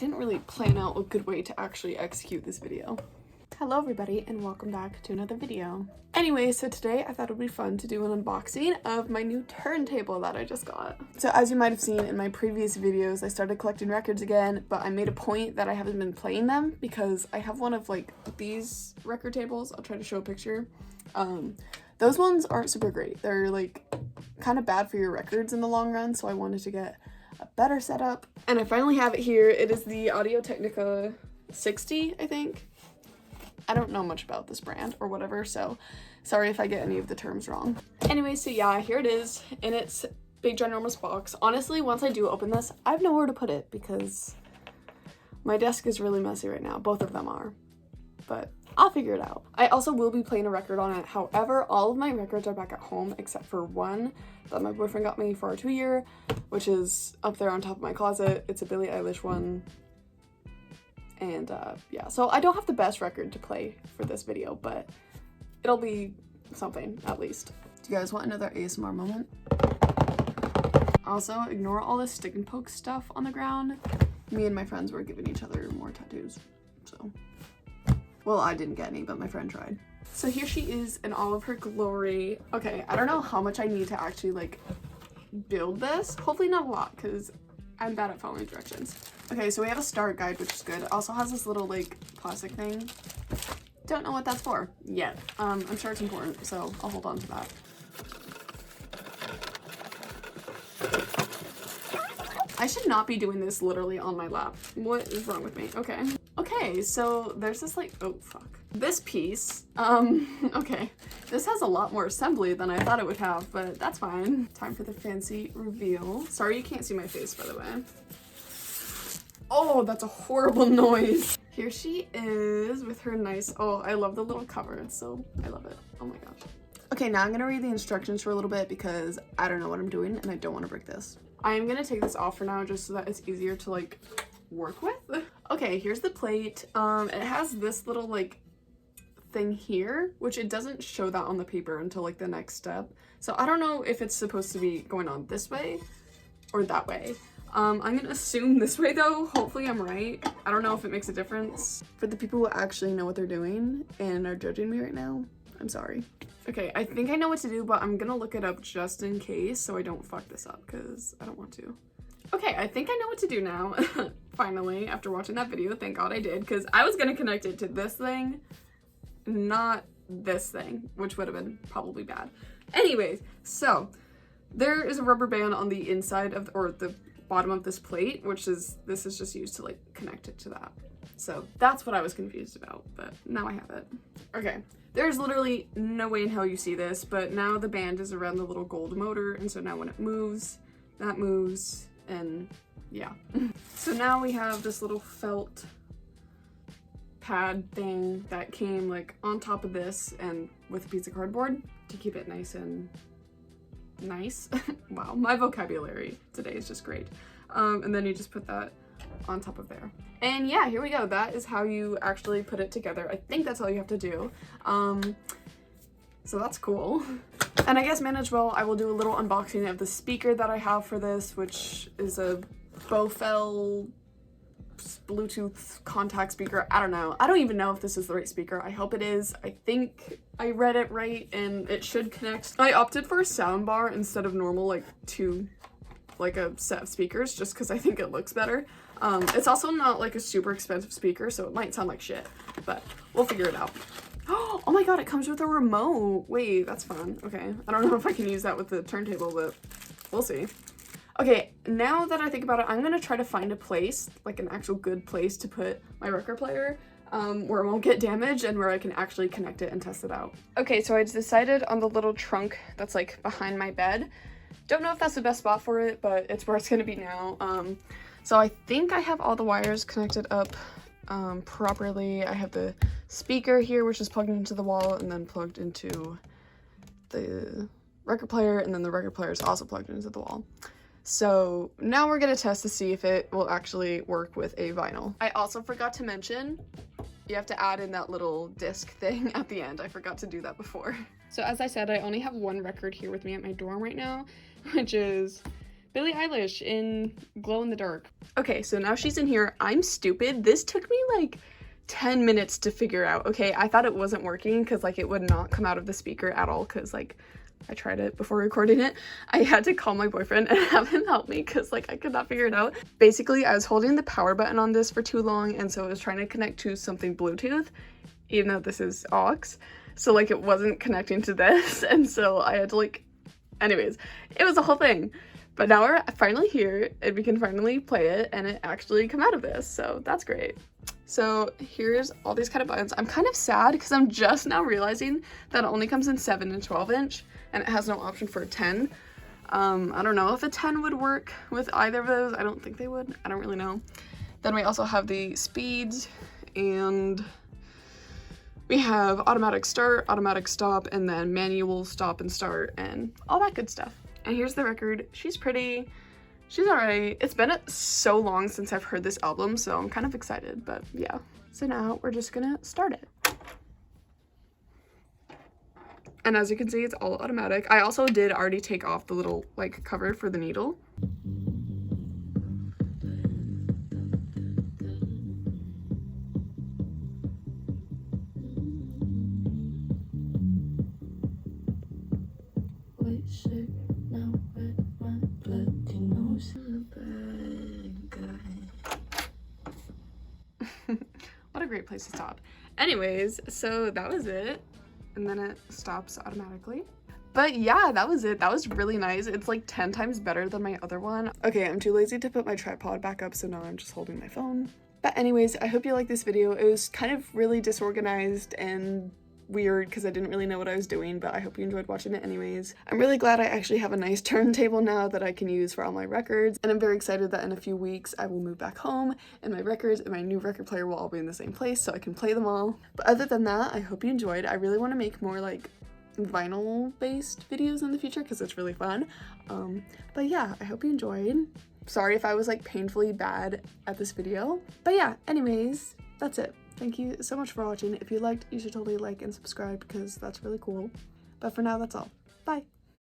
didn't really plan out a good way to actually execute this video. Hello everybody and welcome back to another video. Anyway, so today I thought it would be fun to do an unboxing of my new turntable that I just got. So as you might have seen in my previous videos, I started collecting records again, but I made a point that I haven't been playing them because I have one of like these record tables. I'll try to show a picture. Those ones aren't super great. They're like kind of bad for your records in the long run, so I wanted to get a better setup. And I finally have it here. It is the Audio-Technica 60, I think. I don't know much about this brand or whatever, so sorry if I get any of the terms wrong. Anyway, so yeah, here it is in its big ginormous box. Honestly, once I do open this, I have nowhere to put it because my desk is really messy right now. Both of them are, but I'll figure it out. I also will be playing a record on it. However, all of my records are back at home except for one that my boyfriend got me for our 2-year, which is up there on top of my closet. It's a Billie Eilish one. And yeah, so I don't have the best record to play for this video, but it'll be something at least. Do you guys want another ASMR moment? Also, ignore all this stick and poke stuff on the ground. Me and my friends were giving each other more tattoos, so. Well, I didn't get any, but my friend tried. So here she is in all of her glory. Okay, I don't know how much I need to actually like build this. Hopefully not a lot, because I'm bad at following directions. Okay, so we have a start guide, which is good. It also has this little like plastic thing. Don't know what that's for yet. I'm sure it's important, so I'll hold on to that. I should not be doing this literally on my lap. What is wrong with me? Okay. Okay, so there's this like, oh fuck. This piece, okay. This has a lot more assembly than I thought it would have, but that's fine. Time for the fancy reveal. Sorry you can't see my face, by the way. Oh, that's a horrible noise. Here she is with her nice, oh, I love the little cover. It's so, I love it. Oh my gosh. Okay, now I'm gonna read the instructions for a little bit because I don't know what I'm doing and I don't want to break this. I am gonna take this off for now just so that it's easier to like work with. Okay, here's the plate. It has this little like thing here, which it doesn't show that on the paper until like the next step. So I don't know if it's supposed to be going on this way or that way. I'm gonna assume this way though. Hopefully I'm right. I don't know if it makes a difference. For the people who actually know what they're doing and are judging me right now, I'm sorry. Okay, I think I know what to do, but I'm gonna look it up just in case so I don't fuck this up because I don't want to. Okay, I think I know what to do now. Finally, after watching that video, thank God I did, because I was gonna connect it to this thing, not this thing, which would have been probably bad. Anyways, so there is a rubber band on the inside of, or the bottom of this plate, which is, this is just used to like connect it to that. So that's what I was confused about, but now I have it. Okay, there's literally no way in hell you see this, but now the band is around the little gold motor, and so now when it moves, that moves, and yeah. So now we have this little felt pad thing that came like on top of this and with a piece of cardboard to keep it nice and nice. Wow, my vocabulary today is just great. And then you just put that on top of there. And yeah, here we go. That is how you actually put it together. I think that's all you have to do. So that's cool. And I guess managed well, I will do a little unboxing of the speaker that I have for this, which is a Bofell Bluetooth contact speaker. I don't know. I don't even know if this is the right speaker. I hope it is. I think I read it right and it should connect. I opted for a sound bar instead of normal like a set of speakers just because I think it looks better. It's also not like a super expensive speaker, so it might sound like shit, but we'll figure it out. Oh my god, it comes with a remote. Wait, that's fun. Okay, I don't know if I can use that with the turntable, but we'll see. Okay, now that I think about it, I'm gonna try to find a place, like an actual good place to put my record player, where it won't get damaged and where I can actually connect it and test it out. Okay, so I decided on the little trunk that's like behind my bed. Don't know if that's the best spot for it, but it's where it's gonna be now. So I think I have all the wires connected up properly. I have the speaker here, which is plugged into the wall and then plugged into the record player, and then the record player is also plugged into the wall. So now we're gonna test to see if it will actually work with a vinyl. I also forgot to mention, you have to add in that little disc thing at the end. I forgot to do that before. So as I said, I only have one record here with me at my dorm right now, which is Billie Eilish in Glow in the Dark. Okay, so now she's in here. I'm stupid. This took me like 10 minutes to figure out. Okay, I thought it wasn't working because like it would not come out of the speaker at all because like I tried it before recording it. I had to call my boyfriend and have him help me because like I could not figure it out. Basically, I was holding the power button on this for too long, and so I was trying to connect to something Bluetooth, even though this is aux. So like it wasn't connecting to this, and so I had to like, anyways, it was a whole thing. But now we're finally here and we can finally play it and it actually come out of this, so that's great. So here's all these kind of buttons. I'm kind of sad because I'm just now realizing that it only comes in 7 and 12 inch and it has no option for a 10. I don't know if a 10 would work with either of those. I don't think they would. I don't really know. Then we also have the speeds, and we have automatic start, automatic stop, and then manual stop and start and all that good stuff. And here's the record. She's pretty. She's alright. It's been so long since I've heard this album, so I'm kind of excited, but yeah. So now we're just gonna start it. And as you can see, it's all automatic. I also did already take off the little like cover for the needle. What a great place to stop. Anyways, so that was it. And then it stops automatically. But yeah, that was it. That was really nice. It's like 10 times better than my other one. Okay, I'm too lazy to put my tripod back up, so now I'm just holding my phone. But anyways, I hope you liked this video. It was kind of really disorganized and weird because I didn't really know what I was doing, but I hope you enjoyed watching it anyways. I'm really glad I actually have a nice turntable now that I can use for all my records, and I'm very excited that in a few weeks I will move back home and my records and my new record player will all be in the same place so I can play them all. But other than that, I hope you enjoyed. I really want to make more like vinyl based videos in the future because it's really fun. But yeah, I hope you enjoyed. Sorry if I was like painfully bad at this video, but yeah, anyways, that's it. Thank you so much for watching. If you liked, you should totally like and subscribe because that's really cool. But for now, that's all. Bye!